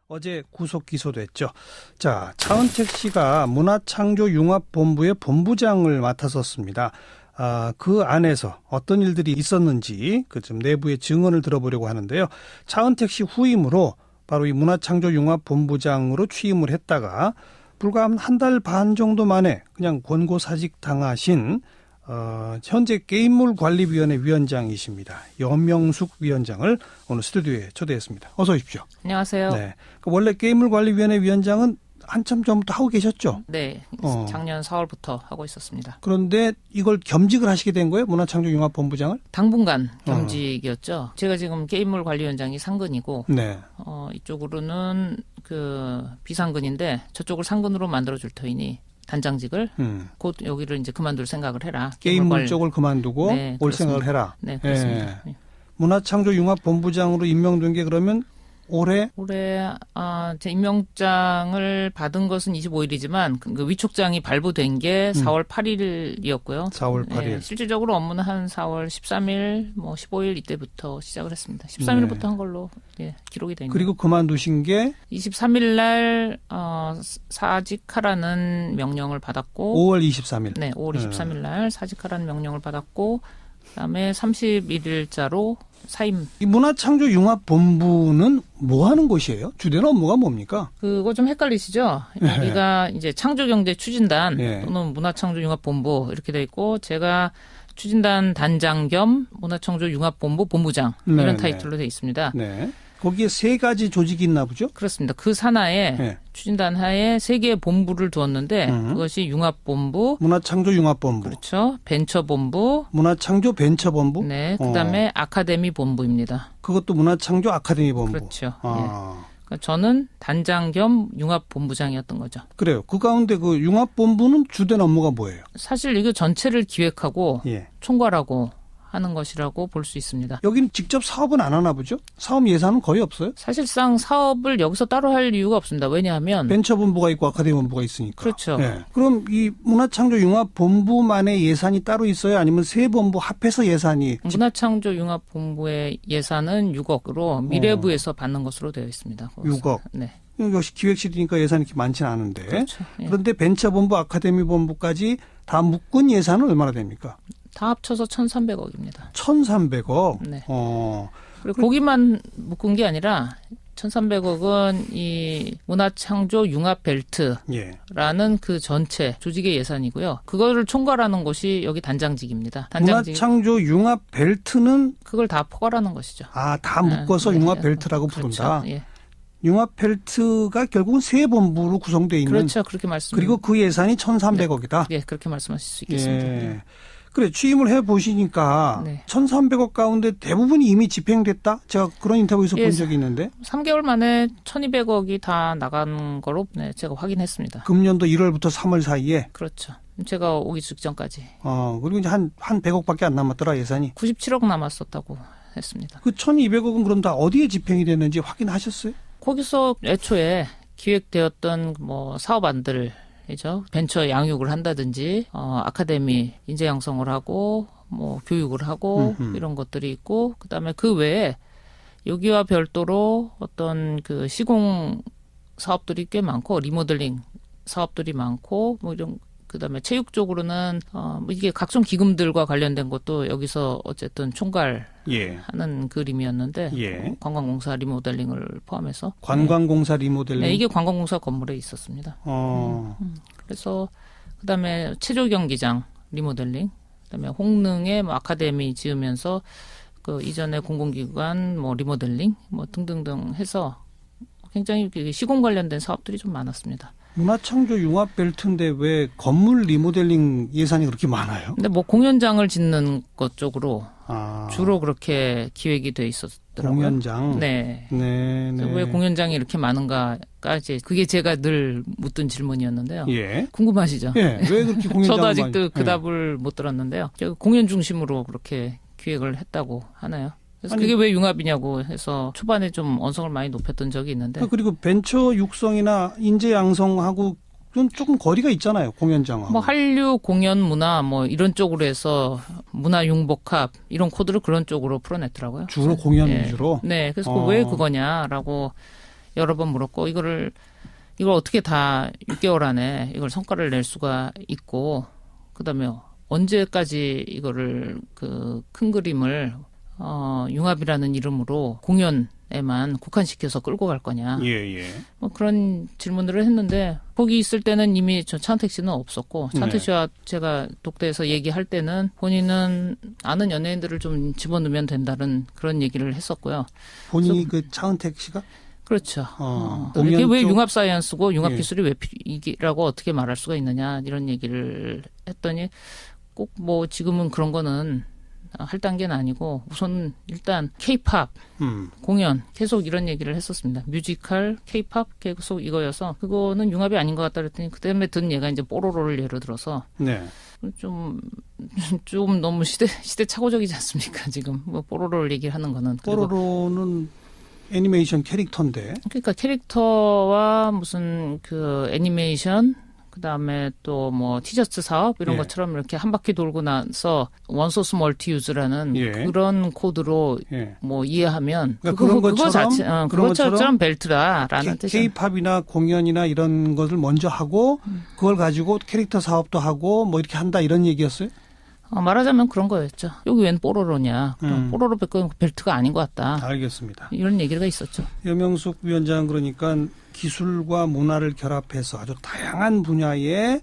어제 구속 기소됐죠. 자, 차은택 씨가 문화창조융합본부의 본부장을 맡았었습니다. 그 안에서 어떤 일들이 있었는지 좀 내부의 증언을 들어보려고 하는데요. 차은택 씨 후임으로 바로 이 문화창조융합본부장으로 취임을 했다가 불과 한 달 반 정도 만에 그냥 권고사직 당하신 현재 게임물관리위원회 위원장이십니다. 여명숙 위원장을 오늘 스튜디오에 초대했습니다. 어서 오십시오. 안녕하세요. 네, 원래 게임물관리위원회 위원장은 한참 전부터 하고 계셨죠? 네, 작년 4월부터 하고 있었습니다. 그런데 이걸 겸직을 하시게 된 거예요? 문화창조융합본부장을? 당분간 겸직이었죠. 제가 지금 게임물관리위원장이 상근이고 네. 이쪽으로는 그 비상근인데 저쪽을 상근으로 만들어줄 터이니 단장직을 곧 여기를 이제 그만둘 생각을 해라. 게임물 쪽을 그만두고 네, 올 그렇습니다. 생각을 해라. 네, 그렇습니다. 네. 문화창조융합본부장으로 임명된 게 그러면 올해 제 임명장을 받은 것은 25일이지만 그 위촉장이 발부된 게 4월 8일이었고요. 4월 8일. 네, 실질적으로 업무는 한 4월 13일, 15일 이때부터 시작을 했습니다. 13일부터 한 걸로 기록이 되어 있네요. 그리고 그만두신 게 23일 날 사직하라는 명령을 받았고 5월 23일. 네, 5월 23일 날 사직하라는 명령을 받았고 그다음에 31일자로 사임. 이 문화창조융합본부는 뭐 하는 곳이에요? 주된 업무가 뭡니까? 그거 좀 헷갈리시죠? 여기가 이제 창조경제추진단 네. 또는 문화창조융합본부 이렇게 돼 있고 제가 추진단 단장 겸 문화창조융합본부 본부장 이런 타이틀로 돼 있습니다. 네. 거기에 세 가지 조직이 있나 보죠? 그렇습니다. 그 산하에 추진단 하에 세 개의 본부를 두었는데 그것이 융합본부, 문화창조융합본부, 그렇죠. 벤처본부, 문화창조벤처본부, 네, 그다음에 아카데미 본부입니다. 그것도 문화창조 아카데미본부. 그렇죠. 그러니까 저는 단장 겸 융합본부장이었던 거죠. 그래요. 그 가운데 그 융합본부는 주된 업무가 뭐예요? 사실 이거 전체를 기획하고 총괄하고 하는 것이라고 볼 수 있습니다. 여기는 직접 사업은 안 하나 보죠? 사업 예산은 거의 없어요? 사실상 사업을 여기서 따로 할 이유가 없습니다. 왜냐하면 벤처본부가 있고 아카데미본부가 있으니까. 그렇죠. 그럼 이 문화창조융합본부만의 예산이 따로 있어요? 아니면 세 본부 합해서 예산이? 문화창조융합본부의 예산은 6억으로 미래부에서 받는 것으로 되어 있습니다. 거기서. 6억? 네. 역시 기획실이니까 예산이 그렇게 많지는 않은데. 그렇죠. 그런데 벤처본부, 아카데미본부까지 다 묶은 예산은 얼마나 됩니까? 다 합쳐서 1,300억입니다. 1,300억? 네. 그리고 거기만 묶은 게 아니라 1,300억은 이 문화창조융합벨트라는 그 전체 조직의 예산이고요. 그거를 총괄하는 것이 여기 단장직입니다. 문화창조융합벨트는? 그걸 다 포괄하는 것이죠. 다 묶어서 융합벨트라고 부른다? 그렇죠. 융합벨트가 결국은 세 본부로 구성되어 있는. 그렇죠. 그렇게 말씀. 그리고 그 예산이 1,300억이다? 네, 그렇게 말씀하실 수 있겠습니다. 그래, 취임을 해보시니까 1,300억 가운데 대부분이 이미 집행됐다? 제가 그런 인터뷰에서 본 적이 있는데. 3개월 만에 1,200억이 다 나간 거로 제가 확인했습니다. 금년도 1월부터 3월 사이에? 그렇죠. 제가 오기 직전까지. 그리고 이제 한 100억밖에 안 남았더라, 예산이? 97억 남았었다고 했습니다. 그 1,200억은 그럼 다 어디에 집행이 됐는지 확인하셨어요? 거기서 애초에 기획되었던 사업안들 이죠. 벤처 양육을 한다든지 아카데미 인재 양성을 하고 교육을 하고 이런 것들이 있고 그다음에 그 외에 여기와 별도로 어떤 그 시공 사업들이 꽤 많고 리모델링 사업들이 많고 이런 그다음에 체육 쪽으로는 이게 각종 기금들과 관련된 것도 여기서 어쨌든 총괄하는 그림이었는데 관광공사 리모델링을 포함해서 관광공사 리모델링. 네, 이게 관광공사 건물에 있었습니다. 그래서 그다음에 체조 경기장 리모델링, 그다음에 홍릉에 아카데미 지으면서 그 이전에 공공기관 리모델링 등등등 해서 굉장히 시공 관련된 사업들이 좀 많았습니다. 문화창조융합벨트인데 왜 건물 리모델링 예산이 그렇게 많아요? 근데 공연장을 짓는 것 쪽으로 주로 그렇게 기획이 돼 있었더라고요. 공연장? 네. 왜 공연장이 이렇게 많은가가 이제 그게 제가 늘 묻던 질문이었는데요. 궁금하시죠? 왜 그렇게 공연장을 저도 아직도 그 답을 못 들었는데요. 공연 중심으로 그렇게 기획을 했다고 하나요? 그래서 그게 왜 융합이냐고 해서 초반에 좀 언성을 많이 높였던 적이 있는데. 그리고 벤처 육성이나 인재 양성하고 조금 거리가 있잖아요, 공연장하고. 한류 공연 문화 이런 쪽으로 해서 문화 융복합 이런 코드를 그런 쪽으로 풀어냈더라고요. 주로 공연 위주로? 네. 그래서 왜 그거냐라고 여러 번 물었고 이걸 어떻게 다 6개월 안에 이걸 성과를 낼 수가 있고 그다음에 언제까지 이거를 그 큰 그림을 융합이라는 이름으로 공연에만 국한시켜서 끌고 갈 거냐. 예. 뭐 그런 질문들을 했는데 거기 있을 때는 이미 저 차은택 씨는 없었고 차은택 씨와 제가 독대에서 얘기할 때는 본인은 아는 연예인들을 좀 집어넣으면 된다는 그런 얘기를 했었고요. 본인이 그 차은택 씨가? 그렇죠. 공연 이게 왜 쪽- 융합 사이언스고 융합 예. 기술이 왜 이라고 어떻게 말할 수가 있느냐 이런 얘기를 했더니 꼭 뭐 지금은 그런 거는 할 단계는 아니고 우선 일단 K-팝 공연 계속 이런 얘기를 했었습니다. 뮤지컬, K-팝 계속 이거여서 그거는 융합이 아닌 것 같다 그랬더니 그다음에 든 얘가 이제 뽀로로를 예를 들어서 네. 좀 너무 시대착오적이지 않습니까? 지금 뭐 뽀로로를 얘기하는 거는 그리고 뽀로로는 애니메이션 캐릭터인데. 그러니까 캐릭터와 무슨 그 애니메이션 그다음에 또 뭐 티저스 사업 이런 예. 것처럼 이렇게 한 바퀴 돌고 나서 원소스 멀티 유즈라는 예. 그런 코드로 예. 뭐 이해하면 그러니까 그런 것처럼 그런 그것처럼 것처럼 벨트라라는 뜻이에요. K-팝이나 공연이나 이런 것을 먼저 하고 그걸 가지고 캐릭터 사업도 하고 뭐 이렇게 한다 이런 얘기였어요? 말하자면 그런 거였죠. 여기 웬 뽀로로냐. 그럼 뽀로로 벨트가 아닌 것 같다. 알겠습니다. 이런 얘기가 있었죠. 여명숙 위원장 그러니까 기술과 문화를 결합해서 아주 다양한 분야의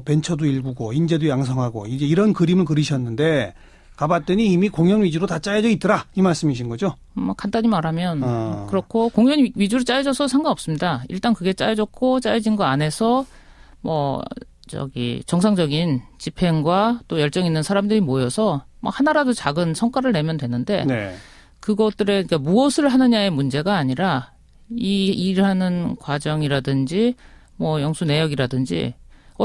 벤처도 일구고 인재도 양성하고 이제 이런 그림을 그리셨는데 가봤더니 이미 공연 위주로 다 짜여져 있더라 이 말씀이신 거죠? 뭐 간단히 말하면 그렇고 공연 위주로 짜여져서 상관없습니다. 일단 그게 짜여졌고 짜여진 거 안에서 뭐 정상적인 집행과 또 열정 있는 사람들이 모여서 뭐 하나라도 작은 성과를 내면 되는데 네. 그것들의 그러니까 무엇을 하느냐의 문제가 아니라 이 일하는 과정이라든지 뭐 영수 내역이라든지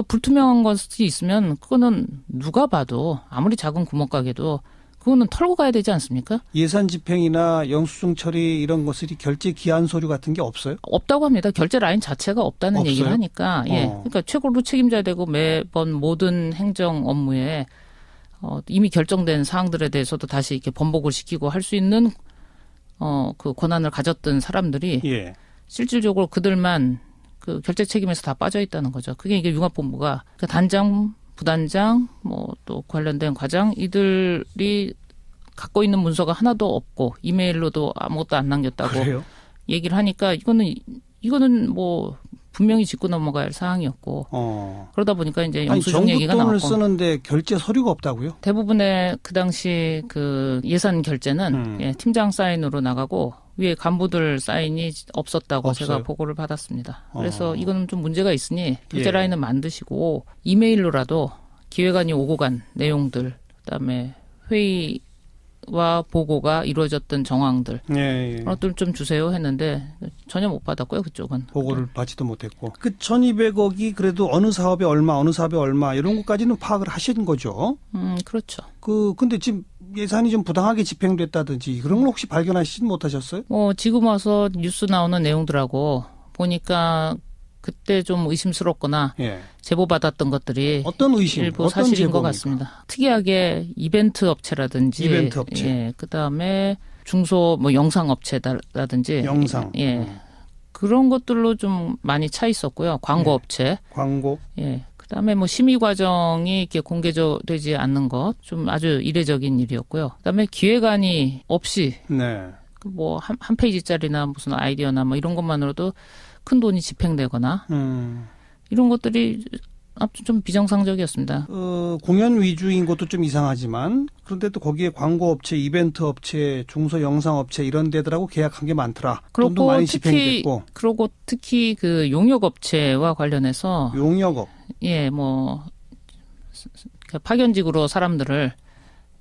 불투명한 것이 있으면 그거는 누가 봐도 아무리 작은 구멍가게도 그거는 털고 가야 되지 않습니까? 예산 집행이나 영수증 처리 이런 것들이 결제 기한 서류 같은 게 없어요? 없다고 합니다. 결제 라인 자체가 없다는 없어요? 얘기를 하니까 그러니까 최고로 책임져야 되고 매번 모든 행정 업무에 이미 결정된 사항들에 대해서도 다시 이렇게 번복을 시키고 할 수 있는 그 권한을 가졌던 사람들이 예. 실질적으로 그들만 그 결제 책임에서 다 빠져 있다는 거죠. 그게 이게 융합본부가 그 단장, 부단장, 뭐 또 관련된 과장 이들이 갖고 있는 문서가 하나도 없고 이메일로도 아무것도 안 남겼다고 그래요? 얘기를 하니까 이거는 뭐 분명히 짚고 넘어가야 할 사항이었고 그러다 보니까 이제 아니 영수증 얘기가 정부 돈을 나왔고 쓰는데 결제 서류가 없다고요? 대부분의 그 당시 그 예산 결제는 팀장 사인으로 나가고 위에 간부들 사인이 없었다고 없어요. 제가 보고를 받았습니다. 그래서 이거는 좀 문제가 있으니 결제 예. 라인은 만드시고 이메일로라도 기획안이 오고 간 내용들 그다음에 회의와 보고가 이루어졌던 정황들 예. 그것들 좀 주세요 했는데 전혀 못 받았고요. 그쪽은. 보고를 받지도 못했고. 그 1,200억이 그래도 어느 사업에 얼마, 어느 사업에 얼마 이런 것까지는 파악을 하신 거죠. 그렇죠. 근데 지금 예산이 좀 부당하게 집행됐다든지 그런 걸 혹시 발견하시진 못하셨어요? 지금 와서 뉴스 나오는 내용들하고 보니까 그때 좀 의심스럽거나 예. 제보받았던 것들이 어떤 의심, 일부 어떤 사실인 것 제보입니까? 같습니다. 특이하게 이벤트 업체라든지 이벤트 업체. 예, 그다음에 중소 뭐 영상 업체라든지 영상. 예. 그런 것들로 좀 많이 차 있었고요. 광고 예. 업체. 광고. 예. 그다음에 뭐 심의 과정이 이렇게 공개되지 않는 것 좀 아주 이례적인 일이었고요. 그다음에 기획안이 없이 네. 뭐 한 페이지짜리나 무슨 아이디어나 뭐 이런 것만으로도 큰 돈이 집행되거나 이런 것들이 아무튼 좀 비정상적이었습니다. 공연 위주인 것도 좀 이상하지만 그런데 또 거기에 광고 업체, 이벤트 업체, 중소 영상 업체 이런 데들하고 계약한 게 많더라. 돈도 그리고 많이 특히 집행됐고. 그리고 특히 그 용역 업체와 관련해서 용역업. 예, 뭐 파견직으로 사람들을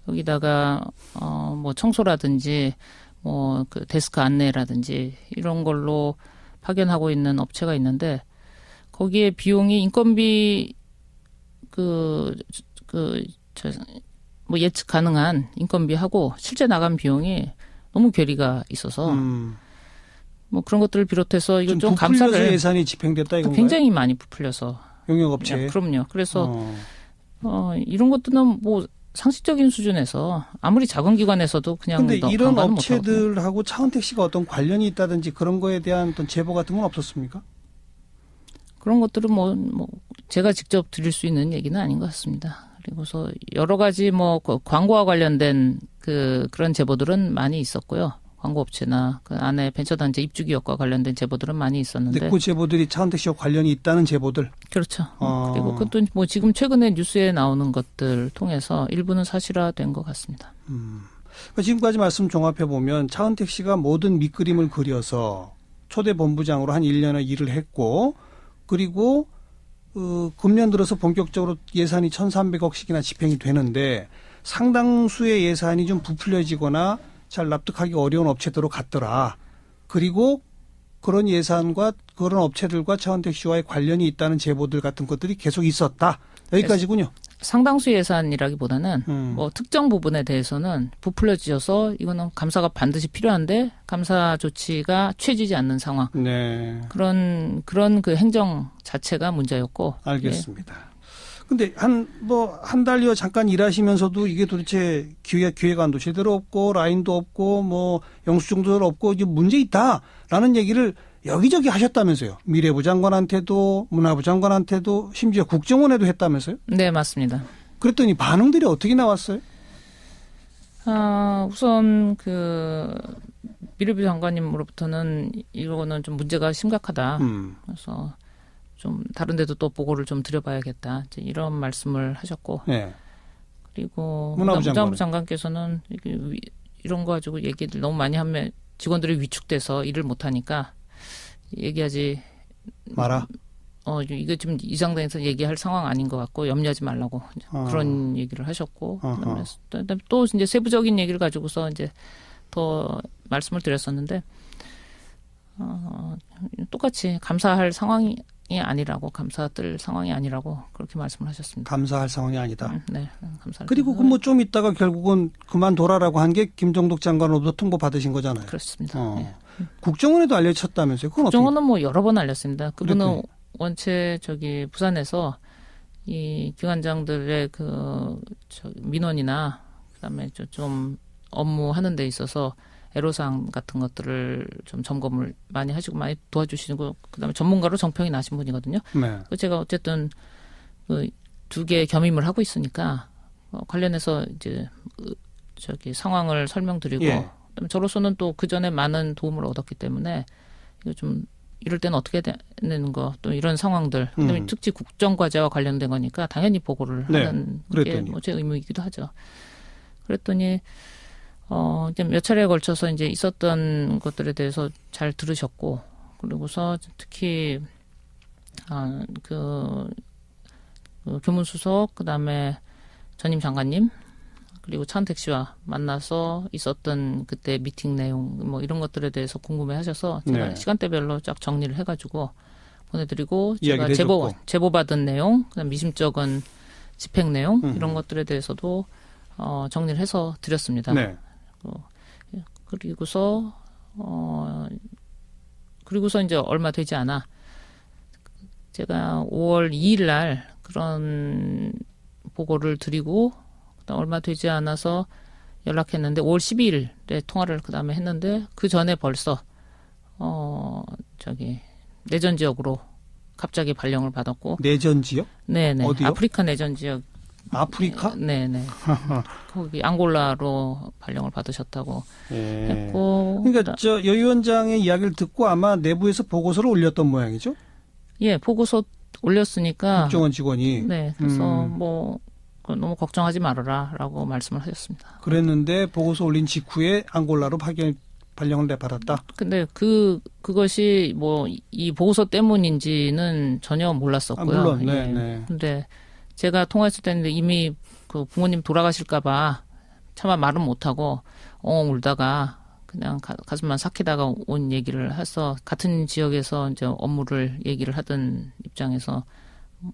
여기다가 뭐 청소라든지 뭐 그 데스크 안내라든지 이런 걸로 파견하고 있는 업체가 있는데 거기에 비용이 인건비 뭐 예측 가능한 인건비하고 실제 나간 비용이 너무 괴리가 있어서 뭐 그런 것들을 비롯해서 이거 좀 부풀려서 감사를 예산이 집행됐다 이건가요? 굉장히 많이 부풀려서 용역업체. 그럼요. 그래서 이런 것들은 뭐 상식적인 수준에서 아무리 작은 기관에서도 그냥 근데 이런 방관은 못하거든요. 업체들하고 차은택 씨가 어떤 관련이 있다든지 그런 거에 대한 어떤 제보 같은 건 없었습니까? 그런 것들은 뭐 제가 직접 드릴 수 있는 얘기는 아닌 것 같습니다. 그리고서 여러 가지 그 광고와 관련된 그런 제보들은 많이 있었고요. 광고업체나 그 안에 벤처단지 입주 기업과 관련된 제보들은 많이 있었는데. 근데 그 제보들이 차은택 씨와 관련이 있다는 제보들. 그렇죠. 그리고 그것도 뭐 지금 최근에 뉴스에 나오는 것들 통해서 일부는 사실화된 것 같습니다. 그러니까 지금까지 말씀 종합해 보면 차은택 씨가 모든 밑그림을 그려서 초대 본부장으로 한 1년을 일을 했고, 그리고 금년 들어서 본격적으로 예산이 1,300억씩이나 집행이 되는데 상당수의 예산이 좀 부풀려지거나 잘 납득하기 어려운 업체들로 갔더라. 그리고 그런 예산과 그런 업체들과 차은택 씨와의 관련이 있다는 제보들 같은 것들이 계속 있었다. 여기까지군요. 상당수 예산이라기보다는 뭐 특정 부분에 대해서는 부풀려져서 이거는 감사가 반드시 필요한데 감사 조치가 취해지지 않는 상황. 네. 그런 그 행정 자체가 문제였고. 알겠습니다. 근데 한 달여 잠깐 일하시면서도 이게 도대체 기획안도 제대로 없고 라인도 없고 뭐 영수증도 없고 이제 문제 있다라는 얘기를 여기저기 하셨다면서요. 미래부 장관한테도 문화부 장관한테도 심지어 국정원에도 했다면서요. 네, 맞습니다. 그랬더니 반응들이 어떻게 나왔어요? 우선 미래부 장관님으로부터는 이거는 좀 문제가 심각하다. 그래서 좀 다른 데도 또 보고를 좀 드려봐야겠다. 이제 이런 말씀을 하셨고. 네. 그리고 문화부 장관께서는 이런 거 가지고 얘기를 너무 많이 하면 직원들이 위축돼서 일을 못하니까 얘기하지 마라. 이거 지금 이 상당에서 얘기할 상황 아닌 것 같고 염려하지 말라고 그런 얘기를 하셨고 그다음에 또 이제 세부적인 얘기를 가지고서 이제 더 말씀을 드렸었는데 똑같이 감사할 상황이 아니라고 감사할 상황이 아니라고 그렇게 말씀을 하셨습니다. 감사할 상황이 아니다. 네, 감사합니다. 그리고 뭐 좀 있다가 결국은 그만둬라라고 한 게 김정덕 장관으로부터 통보 받으신 거잖아요. 그렇습니다. 네. 국정원에도 알려쳤다면서요? 그건 국정원은 뭐 여러 번 알렸습니다. 그분은 그랬더니. 원체 부산에서 이 기관장들의 민원이나 그다음에 좀 업무하는 데 있어서 애로사항 같은 것들을 좀 점검을 많이 하시고 많이 도와주시고 그다음에 전문가로 정평이 나신 분이거든요. 네. 제가 어쨌든 두 개 겸임을 하고 있으니까 관련해서 이제 상황을 설명드리고 예. 그다음에 저로서는 또 그 전에 많은 도움을 얻었기 때문에 이거 좀 이럴 때는 어떻게 되는 거 또 이런 상황들 그다음에 특히 국정과제와 관련된 거니까 당연히 보고를 네. 하는 그랬더니. 게 뭐 제 의무이기도 하죠. 그랬더니 이제 몇 차례에 걸쳐서 이제 있었던 것들에 대해서 잘 들으셨고 그리고서 특히 그 교문수석 그다음에 전임 장관님 그리고 차은택 씨와 만나서 있었던 그때 미팅 내용 뭐 이런 것들에 대해서 궁금해하셔서 제가 네. 시간대별로 쫙 정리를 해가지고 보내드리고 제가 이야기를 해줬고. 제보받은 내용 그다음 미심쩍은 집행 내용 이런 것들에 대해서도 정리를 해서 드렸습니다. 네. 그리고서 이제 얼마 되지 않아 제가 5월 2일 날 그런 보고를 드리고 그다음 얼마 되지 않아서 연락했는데 5월 12일에 통화를 그다음에 했는데 그 전에 벌써 내전 지역으로 갑자기 발령을 받았고 내전 지역? 네네 어디요? 아프리카 내전 지역 아프리카? 네네 거기 앙골라로 발령을 받으셨다고 예. 했고 그러니까 여 위원장의 이야기를 듣고 아마 내부에서 보고서를 올렸던 모양이죠? 예 보고서 올렸으니까 국정원 직원이. 네 그래서 너무 걱정하지 말아라라고 말씀을 하셨습니다. 그랬는데 보고서 올린 직후에 앙골라로 발령을 내받았다. 근데 그것이 뭐 이 보고서 때문인지는 전혀 몰랐었고요. 물론, 네, 예. 네. 근데 제가 통화했을 때는 이미 그 부모님 돌아가실까봐 차마 말은 못하고 울다가 그냥 가슴만 삭히다가 온 얘기를 해서 같은 지역에서 이제 업무를 얘기를 하던 입장에서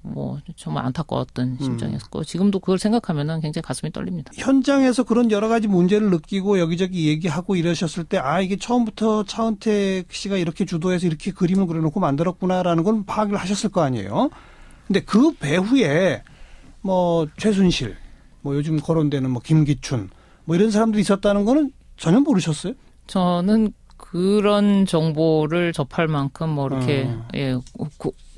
뭐 정말 안타까웠던 심정이었고 지금도 그걸 생각하면은 굉장히 가슴이 떨립니다. 현장에서 그런 여러 가지 문제를 느끼고 여기저기 얘기하고 이러셨을 때 이게 처음부터 차은택 씨가 이렇게 주도해서 이렇게 그림을 그려놓고 만들었구나라는 건 파악을 하셨을 거 아니에요. 근데 그 배후에 뭐 최순실 뭐 요즘 거론되는 뭐 김기춘 뭐 이런 사람들이 있었다는 거는 전혀 모르셨어요? 저는 그런 정보를 접할 만큼 뭐 이렇게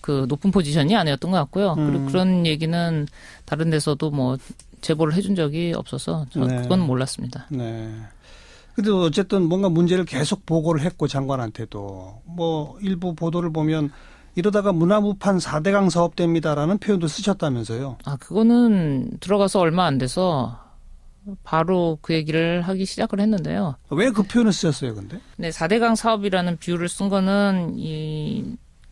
그 높은 포지션이 아니었던 것 같고요. 그리고 그런 얘기는 다른 데서도 뭐 제보를 해준 적이 없어서 저 네. 그건 몰랐습니다. 네. 근데 어쨌든 뭔가 문제를 계속 보고를 했고 장관한테도 뭐 일부 보도를 보면 이러다가 문화무판 4대강 사업됩니다라는 표현도 쓰셨다면서요. 아, 그거는 들어가서 얼마 안 돼서 바로 그 얘기를 하기 시작을 했는데요. 왜 그 표현을 쓰셨어요, 근데? 네, 4대강 사업이라는 비유를 쓴 거는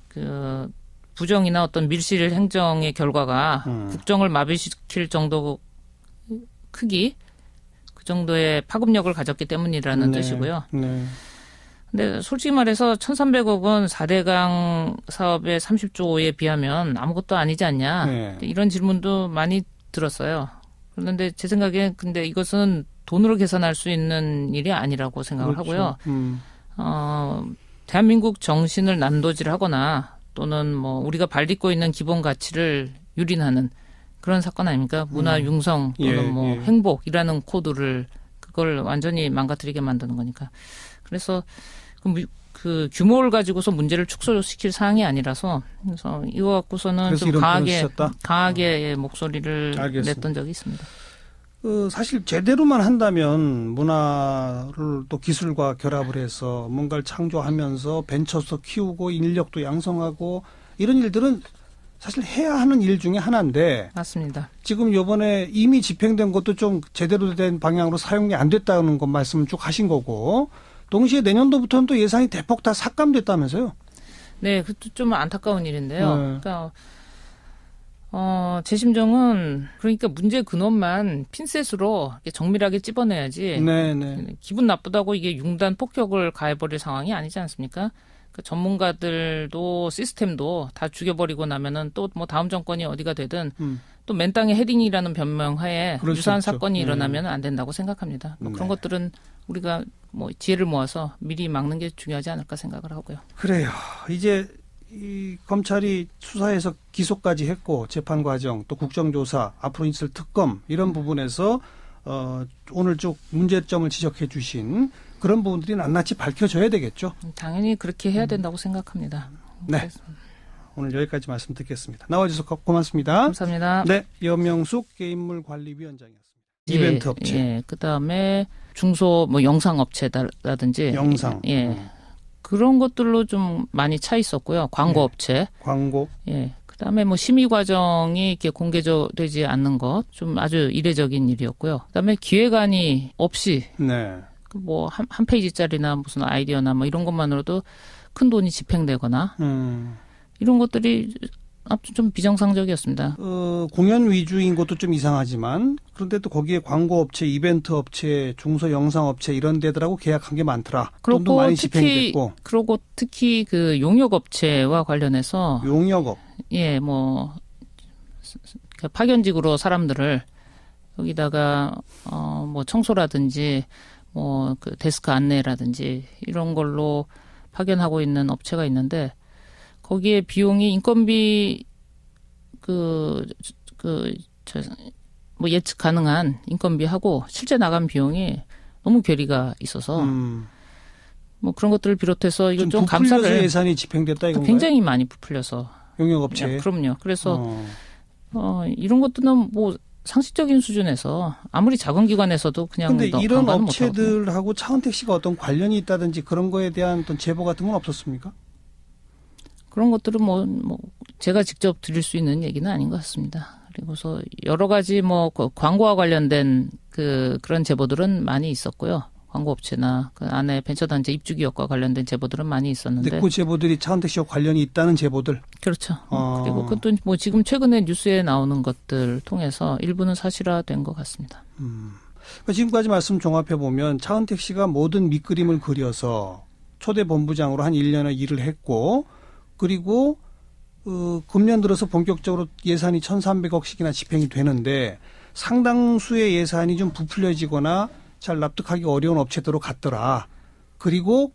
그 부정이나 어떤 밀실 행정의 결과가 국정을 마비시킬 정도 크기, 그 정도의 파급력을 가졌기 때문이라는 네. 뜻이고요. 네. 근데 솔직히 말해서 1,300억 원 4대강 사업의 30조에 비하면 아무것도 아니지 않냐. 네. 이런 질문도 많이 들었어요. 그런데 제 생각엔 근데 이것은 돈으로 계산할 수 있는 일이 아니라고 생각을 그렇죠. 하고요. 대한민국 정신을 난도질하거나 또는 뭐 우리가 발딛고 있는 기본 가치를 유린하는 그런 사건 아닙니까? 문화 융성 또는 예, 뭐 예. 행복이라는 코드를 그걸 완전히 망가뜨리게 만드는 거니까. 그래서 그 규모를 가지고서 문제를 축소시킬 사항이 아니라서 그래서 이거 갖고서는 그래서 좀 이런 표현을 쓰셨다? 강하게 목소리를 알겠습니다. 냈던 적이 있습니다. 사실 제대로만 한다면 문화를 또 기술과 결합을 해서 뭔가를 창조하면서 벤처도 키우고 인력도 양성하고 이런 일들은 사실 해야 하는 일 중에 하나인데 맞습니다. 지금 이번에 이미 집행된 것도 좀 제대로 된 방향으로 사용이 안 됐다는 것 말씀을 쭉 하신 거고 동시에 내년도부터는 또 예산이 대폭 다 삭감됐다면서요? 네, 그것도 좀 안타까운 일인데요. 네. 그러니까 제 심정은 그러니까 문제 근원만 핀셋으로 이렇게 정밀하게 찝어내야지. 네. 기분 나쁘다고 이게 융단 폭격을 가해버릴 상황이 아니지 않습니까? 그 전문가들도 시스템도 다 죽여버리고 나면은 또 뭐 다음 정권이 어디가 되든 또 맨 땅에 헤딩이라는 변명하에 그럴 수 유사한 있죠. 사건이 네. 일어나면 안 된다고 생각합니다. 뭐 그런 네. 것들은 우리가 뭐 지혜를 모아서 미리 막는 게 중요하지 않을까 생각을 하고요. 그래요. 이제 이 검찰이 수사해서 기소까지 했고 재판 과정 또 국정조사 앞으로 있을 특검 이런 부분에서 오늘 쭉 문제점을 지적해 주신 그런 부분들이 낱낱이 밝혀져야 되겠죠. 당연히 그렇게 해야 된다고 생각합니다. 네. 오늘 여기까지 말씀 듣겠습니다. 나와주셔서 고맙습니다. 감사합니다. 네, 염영숙 게임물관리위원장이었습니다. 이벤트 업체. 예, 그다음에 중소 뭐 영상 업체라든지 영상. 예. 그런 것들로 좀 많이 차 있었고요. 광고 네. 업체. 광고. 예. 그다음에 뭐 심의 과정이 이렇게 공개되지 않는 것 좀 아주 이례적인 일이었고요. 그다음에 기획안이 없이 네. 뭐 한 페이지짜리나 무슨 아이디어나 뭐 이런 것만으로도 큰 돈이 집행되거나 이런 것들이 아무튼 좀 비정상적이었습니다. 공연 위주인 것도 좀 이상하지만 그런데 또 거기에 광고 업체, 이벤트 업체, 중소 영상 업체 이런 데들하고 계약한 게 많더라. 돈도 많이 집행됐고. 그리고 특히 그 용역 업체와 관련해서 용역업. 예, 뭐 파견직으로 사람들을 여기다가 뭐 청소라든지 뭐 그 데스크 안내라든지 이런 걸로 파견하고 있는 업체가 있는데 거기에 비용이 인건비 뭐 예측 가능한 인건비하고 실제 나간 비용이 너무 괴리가 있어서 뭐 그런 것들을 비롯해서 이거 좀 감사를 예산이 집행됐다 이건가요? 굉장히 많이 부풀려서 용역업체. 그럼요. 그래서 이런 것들은 뭐 상식적인 수준에서 아무리 작은 기관에서도 그냥 근데 이런 간과는 업체들하고 차은택 씨가 어떤 관련이 있다든지 그런 거에 대한 어떤 제보 같은 건 없었습니까? 그런 것들은 뭐 제가 직접 드릴 수 있는 얘기는 아닌 것 같습니다. 그리고서 여러 가지 뭐 광고와 관련된 그런 제보들은 많이 있었고요. 광고업체나 그 안에 벤처단체 입주 기업과 관련된 제보들은 많이 있었는데. 근데 그 제보들이 차은택 씨와 관련이 있다는 제보들. 그렇죠. 그리고 그것도 뭐 지금 최근에 뉴스에 나오는 것들 통해서 일부는 사실화된 것 같습니다. 그러니까 지금까지 말씀 종합해 보면 차은택 씨가 모든 밑그림을 그려서 초대 본부장으로 한 1년의 일을 했고 그리고 금년 들어서 본격적으로 예산이 1,300억씩이나 집행이 되는데 상당수의 예산이 좀 부풀려지거나 잘 납득하기 어려운 업체들로 갔더라. 그리고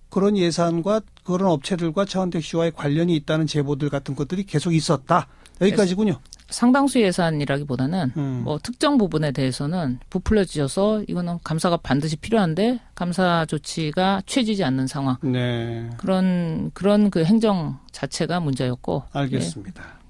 그런 예산과 그런 업체들과 차은택 씨와의 관련이 있다는 제보들 같은 것들이 계속 있었다. 여기까지군요. 상당수 예산이라기보다는 뭐 특정 부분에 대해서는 부풀려져서 이거는 감사가 반드시 필요한데 감사 조치가 취해지지 않는 상황. 네. 그런 그 행정 자체가 문제였고. 알겠습니다.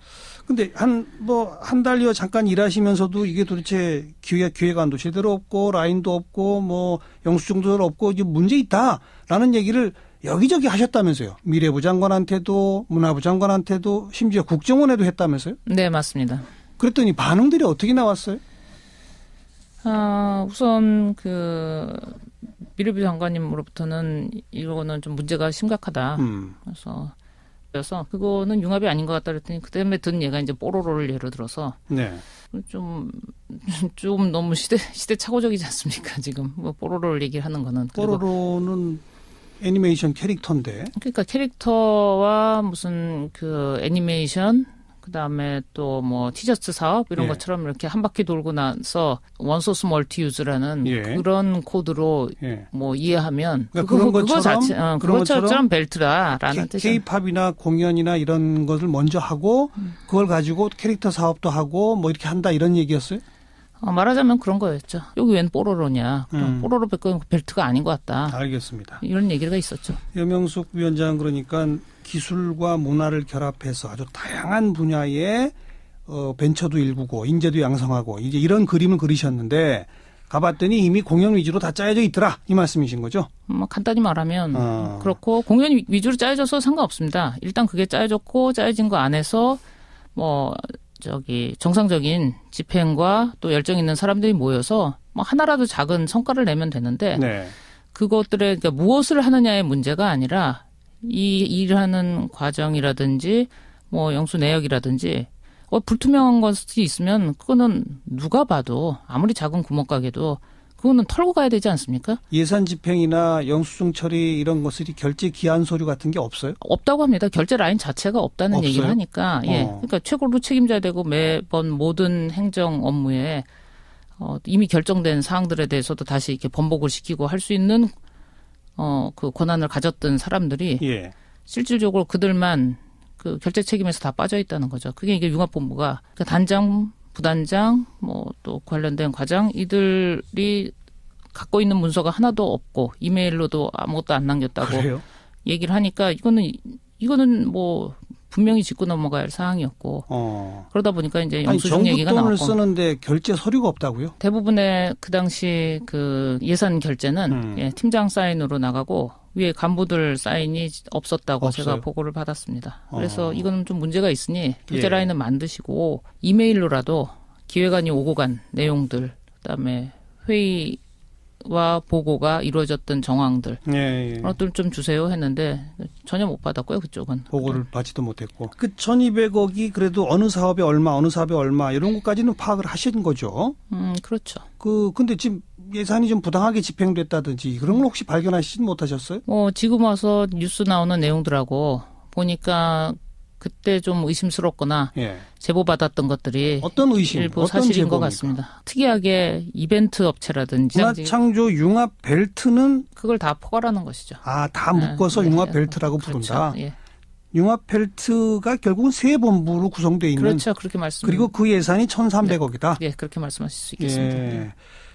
근데 한 달여 잠깐 일하시면서도 이게 도대체 기획안도 제대로 없고 라인도 없고 뭐 영수증도 없고 이제 문제 있다라는 얘기를 여기저기 하셨다면서요. 미래부 장관한테도 문화부 장관한테도 심지어 국정원에도 했다면서요. 네, 맞습니다. 그랬더니 반응들이 어떻게 나왔어요? 우선 그 미래부 장관님으로부터는 이거는 좀 문제가 심각하다. 그래서 그거는 융합이 아닌 것 같다 그랬더니 그다음에 든 얘가 이제 뽀로로를 예로 들어서 네. 좀 너무 시대착오적이지 않습니까? 지금 뭐 뽀로로를 얘기하는 거는. 뽀로로는 애니메이션 캐릭터인데. 그러니까 캐릭터와 무슨 그 애니메이션 그다음에 또 뭐 티셔츠 사업 이런 예. 것처럼 이렇게 한 바퀴 돌고 나서 원소스 멀티 유즈라는 예. 그런 코드로 예. 뭐 이해하면 그러니까 그런 것처럼 그거 그것처럼 벨트라라는 뜻이죠. K-팝이나 공연이나 이런 것을 먼저 하고 그걸 가지고 캐릭터 사업도 하고 뭐 이렇게 한다 이런 얘기였어요? 말하자면 그런 거였죠. 여기 웬 뽀로로냐. 그럼 뽀로로 벨트가 아닌 것 같다. 알겠습니다. 이런 얘기가 있었죠. 여명숙 위원장 그러니까 기술과 문화를 결합해서 아주 다양한 분야의 벤처도 일구고 인재도 양성하고 이제 이런 그림을 그리셨는데 가봤더니 이미 공연 위주로 다 짜여져 있더라 이 말씀이신 거죠? 간단히 말하면 그렇고 공연 위주로 짜여져서 상관없습니다. 일단 그게 짜여졌고 짜여진 거 안에서 뭐 정상적인 집행과 또 열정 있는 사람들이 모여서 뭐 하나라도 작은 성과를 내면 되는데 네. 그것들의 그러니까 무엇을 하느냐의 문제가 아니라 이 일하는 과정이라든지 뭐 영수 내역이라든지 불투명한 것이 있으면 그거는 누가 봐도 아무리 작은 구멍가게도 그거는 털고 가야 되지 않습니까? 예산 집행이나 영수증 처리 이런 것들이 결제 기한 서류 같은 게 없어요? 없다고 합니다. 결제 라인 자체가 없다는 없어요? 얘기를 하니까 예, 그러니까 최고로 책임져야 되고 매번 모든 행정 업무에 이미 결정된 사항들에 대해서도 다시 이렇게 번복을 시키고 할 수 있는 그 권한을 가졌던 사람들이 예. 실질적으로 그들만 그 결제 책임에서 다 빠져 있다는 거죠. 그게 이게 융합본부가 그 단장, 부단장, 뭐 또 관련된 과장 이들이 갖고 있는 문서가 하나도 없고 이메일로도 아무것도 안 남겼다고 그래요? 얘기를 하니까 이거는 뭐 분명히 짚고 넘어갈 사항이었고 그러다 보니까 이제 영수증 얘기가 정부 돈을 나왔고 쓰는데 결제 서류가 없다고요? 대부분의 그 당시 그 예산 결제는 예, 팀장 사인으로 나가고 위에 간부들 사인이 없었다고 없어요. 제가 보고를 받았습니다. 그래서 이거는 좀 문제가 있으니 결제 예. 라인은 만드시고 이메일로라도 기획안이 오고 간 내용들 그다음에 회의와 보고가 이루어졌던 정황들 예, 예. 그것들 좀 주세요 했는데 전혀 못 받았고요. 그쪽은. 보고를 받지도 못했고. 그 1,200억이 그래도 어느 사업에 얼마, 어느 사업에 얼마 이런 것까지는 파악을 하신 거죠. 그렇죠. 근데 지금 예산이 좀 부당하게 집행됐다든지 그런 걸 혹시 발견하시진 못하셨어요? 지금 와서 뉴스 나오는 내용들하고 보니까 그때 좀 의심스럽거나 예. 제보받았던 것들이 어떤 의심, 일부 어떤 사실인 것 제보입니까? 같습니다. 특이하게 이벤트 업체라든지 문화창조 융합 벨트는 그걸 다 포괄하는 것이죠. 다 묶어서 네, 융합 네. 벨트라고 그렇죠. 부른다. 예. 융합 벨트가 결국은 세 본부로 구성되어 있는 그렇죠. 그렇게 말씀. 그리고 그 예산이 1,300억이다. 예, 그렇게 말씀하실 수 있겠습니다. 예.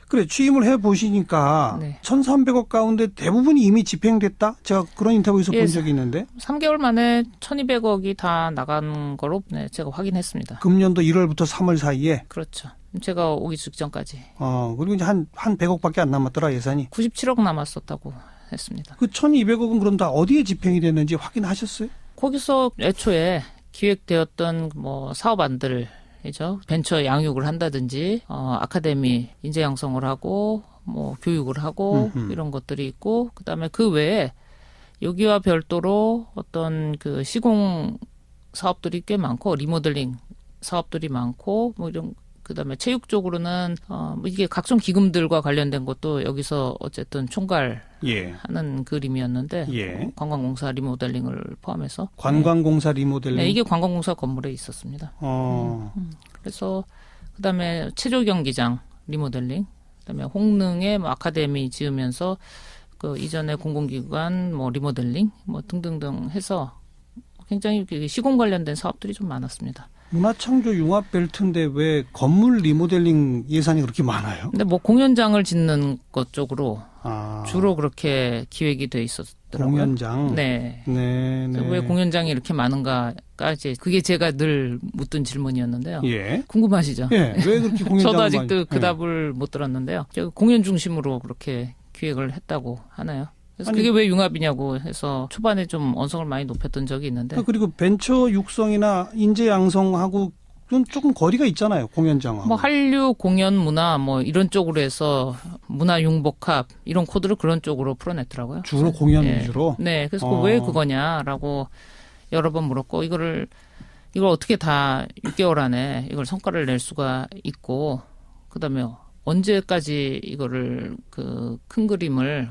그래 취임을 해 보시니까 네. 1,300억 가운데 대부분이 이미 집행됐다. 제가 그런 인터뷰에서 예, 본 적이 있는데 3개월 만에 1,200억이 다 나간 거로 제가 확인했습니다. 금년도 1월부터 3월 사이에 그렇죠. 제가 오기 직전까지 그리고 이제 한 100억밖에 안 남았더라 예산이. 97억 남았었다고 했습니다. 그 1,200억은 그럼 다 어디에 집행이 됐는지 확인하셨어요? 거기서 애초에 기획되었던 뭐 사업안들 이죠. 벤처 양육을 한다든지 아카데미 인재 양성을 하고 뭐 교육을 하고 이런 것들이 있고 그다음에 그 외에 여기와 별도로 어떤 그 시공 사업들이 꽤 많고 리모델링 사업들이 많고 뭐 이런 그다음에 체육 쪽으로는 뭐 이게 각종 기금들과 관련된 것도 여기서 어쨌든 총괄하는 예. 그림이었는데 예. 관광공사 리모델링을 포함해서 관광공사 리모델링. 네, 이게 관광공사 건물에 있었습니다. 그래서 그다음에 체조 경기장 리모델링, 그다음에 홍릉에 뭐 아카데미 지으면서 그 이전에 공공기관 뭐 리모델링 뭐 등등등 해서 굉장히 시공 관련된 사업들이 좀 많았습니다. 문화창조융합벨트인데 왜 건물 리모델링 예산이 그렇게 많아요? 근데 뭐 공연장을 짓는 것 쪽으로 아, 주로 그렇게 기획이 돼 있었더라고요. 공연장. 네. 네, 그래서 네. 왜 공연장이 이렇게 많은가가 이제 그게 제가 늘 묻던 질문이었는데요. 예. 궁금하시죠? 예. 왜 그렇게 공연장? 저도 아직도 그 답을 못 들었는데요. 공연 중심으로 그렇게 기획을 했다고 하나요? 그래서 아니, 그게 왜 융합이냐고 해서 초반에 좀 언성을 많이 높였던 적이 있는데 그리고 벤처 육성이나 인재 양성하고 좀 조금 거리가 있잖아요. 공연장하고. 뭐 한류 공연 문화 뭐 이런 쪽으로 해서 문화 융복합 이런 코드를 그런 쪽으로 풀어냈더라고요. 주로 공연 예. 위주로. 네, 그래서 왜 그거냐라고 여러 번 물었고 이걸 어떻게 다 6개월 안에 이걸 성과를 낼 수가 있고 그다음에 언제까지 이거를 그 큰 그림을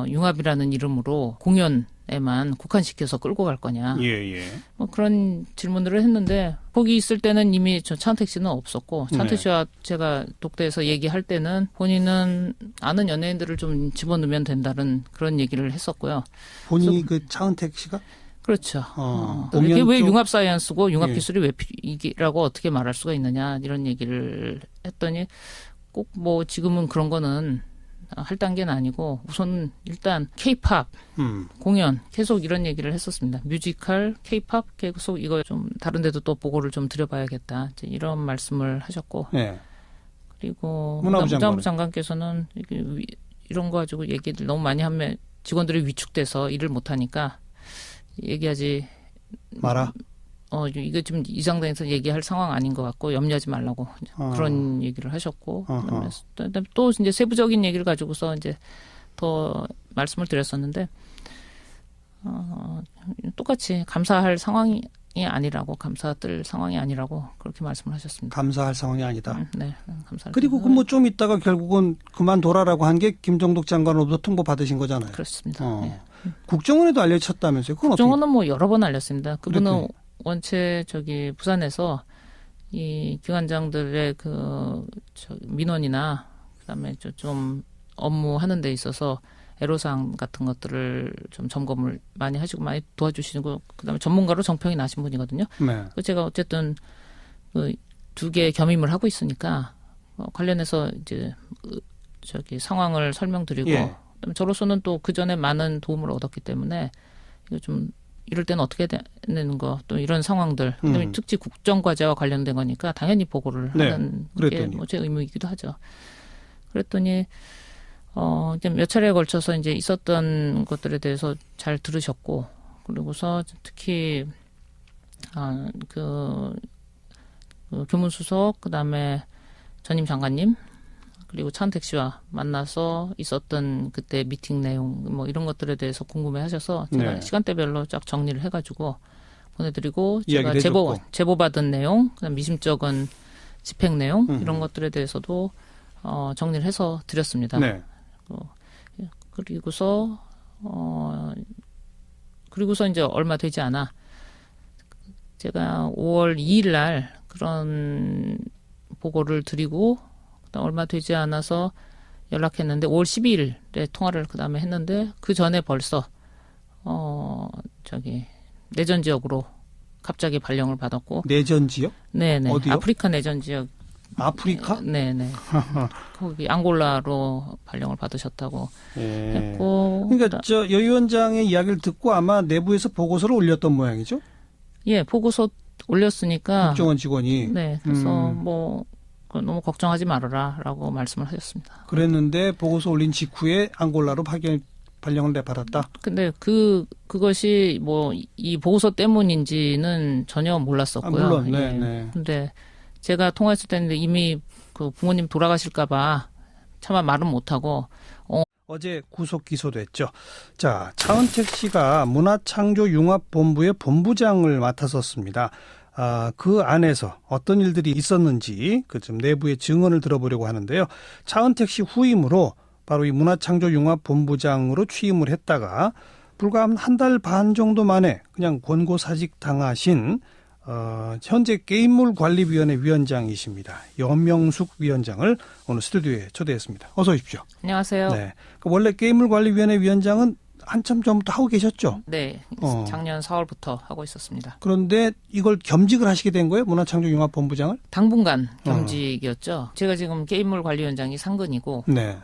융합이라는 이름으로 공연에만 국한시켜서 끌고 갈 거냐. 예, 예. 뭐 그런 질문들을 했는데 거기 있을 때는 이미 저 차은택 씨는 없었고 차은택 네. 씨와 제가 독대에서 얘기할 때는 본인은 아는 연예인들을 좀 집어넣으면 된다는 그런 얘기를 했었고요. 본인이 그 차은택 씨가 그렇죠. 공연 이게 왜 쪽- 융합 사이언스고 융합 예. 기술이 왜 이라고 어떻게 말할 수가 있느냐 이런 얘기를 했더니 꼭 뭐 지금은 그런 거는 할 단계는 아니고 우선 일단 K-팝 공연 계속 이런 얘기를 했었습니다. 뮤지컬, K-팝 계속 이거 좀 다른 데도 또 보고를 좀 드려봐야겠다. 이제 이런 말씀을 하셨고 예. 그리고 문화부 문화부 장관께서는 이런 거 가지고 얘기를 너무 많이 하면 직원들이 위축돼서 일을 못 하니까 얘기하지 마라. 이거 좀 이 상당에서 얘기할 상황 아닌 것 같고 염려하지 말라고 그런 얘기를 하셨고 그다음에 또 이제 세부적인 얘기를 가지고서 이제 더 말씀을 드렸었는데 똑같이 감사할 상황이 아니라고 감사들 상황이 아니라고 그렇게 말씀을 하셨습니다. 감사할 상황이 아니다. 네, 감사할. 그리고 그 뭐 좀 있다가 결국은 그만둬라라고 한 게 김정덕 장관으로부터 통보 받으신 거잖아요. 그렇습니다. 네. 국정원에도 알려졌다면서요? 그건 어떻게? 국정원은 뭐 여러 번 알렸습니다. 그분은 그랬더니. 원체 부산에서 이 기관장들의 민원이나 그다음에 좀 업무하는 데 있어서 애로사항 같은 것들을 좀 점검을 많이 하시고 많이 도와주시고 그다음에 전문가로 정평이 나신 분이거든요. 네. 제가 어쨌든 두 개 겸임을 하고 있으니까 관련해서 이제 상황을 설명드리고 예. 그다음에 저로서는 또 그 전에 많은 도움을 얻었기 때문에 이거 좀 이럴 때는 어떻게 되는 거 또 이런 상황들 그다음에 특히 국정과제와 관련된 거니까 당연히 보고를 네, 하는 게 그랬더니. 뭐 제 의무이기도 하죠. 그랬더니 이제 몇 차례에 걸쳐서 이제 있었던 것들에 대해서 잘 들으셨고 그리고서 특히 그 교문수석 그다음에 전임 장관님 그리고 차은택 씨와 만나서 있었던 그때 미팅 내용 뭐 이런 것들에 대해서 궁금해하셔서 제가 네. 시간대별로 쫙 정리를 해가지고 보내드리고 이야기도 제가 해줬고. 제보받은 내용, 그다음 미심쩍은 집행 내용 이런 것들에 대해서도 정리를 해서 드렸습니다. 네. 그리고서 이제 얼마 되지 않아 제가 5월 2일 날 그런 보고를 드리고 그다음 얼마 되지 않아서 연락했는데 5월 12일에 통화를 그다음에 했는데 그 전에 벌써 내전 지역으로 갑자기 발령을 받았고 내전 지역? 네네 어디요? 아프리카 내전 지역 아프리카? 네네 거기 앙골라로 발령을 받으셨다고 예. 했고 그러니까 여 위원장의 이야기를 듣고 아마 내부에서 보고서를 올렸던 모양이죠? 예 보고서 올렸으니까 국정원 직원이. 네 그래서 뭐 너무 걱정하지 말아라라고 말씀을 하셨습니다. 그랬는데 보고서 올린 직후에 앙골라로 발령을 내받았다. 근데 그것이 뭐 이 보고서 때문인지는 전혀 몰랐었고요. 물론, 예. 네, 네. 근데 제가 통화했을 때는 이미 그 부모님 돌아가실까봐 차마 말은 못하고 어제 구속 기소됐죠. 자, 차은택 씨가 문화창조융합본부의 본부장을 맡았었습니다. 그 안에서 어떤 일들이 있었는지 좀 내부의 증언을 들어보려고 하는데요. 차은택 씨 후임으로 바로 이 문화창조융합본부장으로 취임을 했다가 불과 한 달 반 정도 만에 그냥 권고사직 당하신 현재 게임물관리위원회 위원장이십니다. 염명숙 위원장을 오늘 스튜디오에 초대했습니다. 어서 오십시오. 안녕하세요. 네. 원래 게임물관리위원회 위원장은 한참 전부터 하고 계셨죠? 네, 작년 4월부터 하고 있었습니다. 그런데 이걸 겸직을 하시게 된 거예요? 문화창조융합본부장을? 당분간 겸직이었죠. 제가 지금 게임물 관리위원장이 상근이고 네.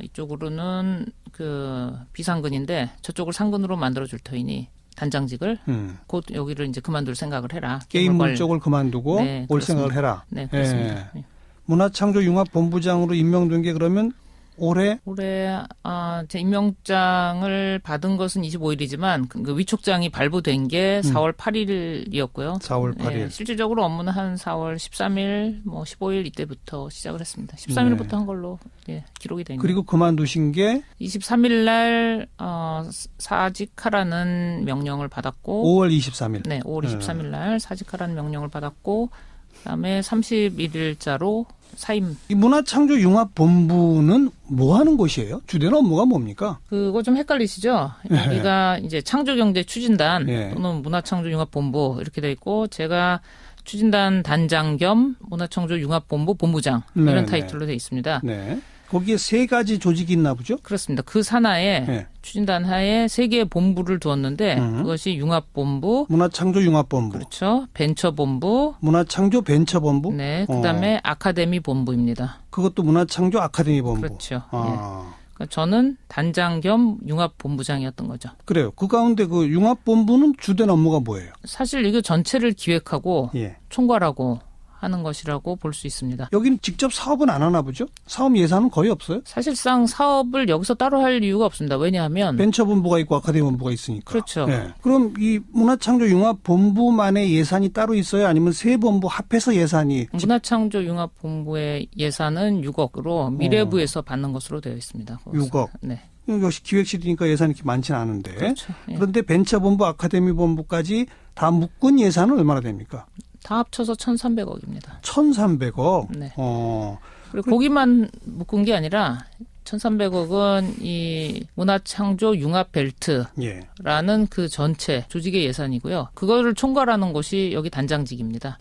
이쪽으로는 그 비상근인데 저쪽을 상근으로 만들어줄 터이니 단장직을 곧 여기를 이제 그만둘 생각을 해라. 게임물 쪽을 그만두고 네, 올 그렇습니다. 생각을 해라. 네, 그렇습니다. 예. 문화창조융합본부장으로 임명된 게 그러면 올해 제 임명장을 받은 것은 25일이지만 그 위촉장이 발부된 게 4월 8일이었고요. 4월 8일. 실질적으로 업무는 한 4월 13일, 15일 이때부터 시작을 했습니다. 13일부터 한 걸로 기록이 되네요. 그리고 그만두신 게 23일 날 사직하라는 명령을 받았고 5월 23일. 네, 5월 23일 날 사직하라는 명령을 받았고 그다음에 31일자로 사임. 이 문화창조융합본부는 뭐 하는 곳이에요? 주된 업무가 뭡니까? 그거 좀 헷갈리시죠? 여기가 이제 창조경제추진단 예. 또는 문화창조융합본부 이렇게 돼 있고 제가 추진단 단장 겸 문화창조융합본부 본부장 네, 이런 네. 타이틀로 돼 있습니다. 네. 거기에 세 가지 조직이 있나 보죠? 그렇습니다. 그 산하에 네. 추진단 하에 세 개의 본부를 두었는데 그것이 융합본부, 문화창조융합본부, 그렇죠. 벤처본부, 문화창조벤처본부, 네, 그다음에 아카데미 본부입니다. 그것도 문화창조 아카데미본부. 그렇죠. 예. 아, 그러니까 저는 단장 겸 융합본부장이었던 거죠. 그래요. 그 가운데 그 융합본부는 주된 업무가 뭐예요? 사실 이거 전체를 기획하고 예. 총괄하고 하는 것이라고 볼 수 있습니다. 여기는 직접 사업은 안 하나 보죠? 사업 예산은 거의 없어요? 사실상 사업을 여기서 따로 할 이유가 없습니다. 왜냐하면 벤처본부가 있고 아카데미본부가 있으니까. 그렇죠. 예. 그럼 이 문화창조융합본부만의 예산이 따로 있어요? 아니면 세 본부 합해서 예산이? 문화창조융합본부의 예산은 6억으로 미래부에서 받는 것으로 되어 있습니다. 거기서. 6억. 네. 역시 기획실이니까 예산이 이렇게 많지는 않은데. 그렇죠. 예. 그런데 벤처본부, 아카데미본부까지 다 묶은 예산은 얼마나 됩니까? 다 합쳐서 1,300억입니다. 1,300억. 네. 어. 그리고 거기만 묶은 게 아니라 1,300억은 이 문화창조융합벨트라는 예. 그 전체 조직의 예산이고요. 그거를 총괄하는 곳이 여기 단장직입니다.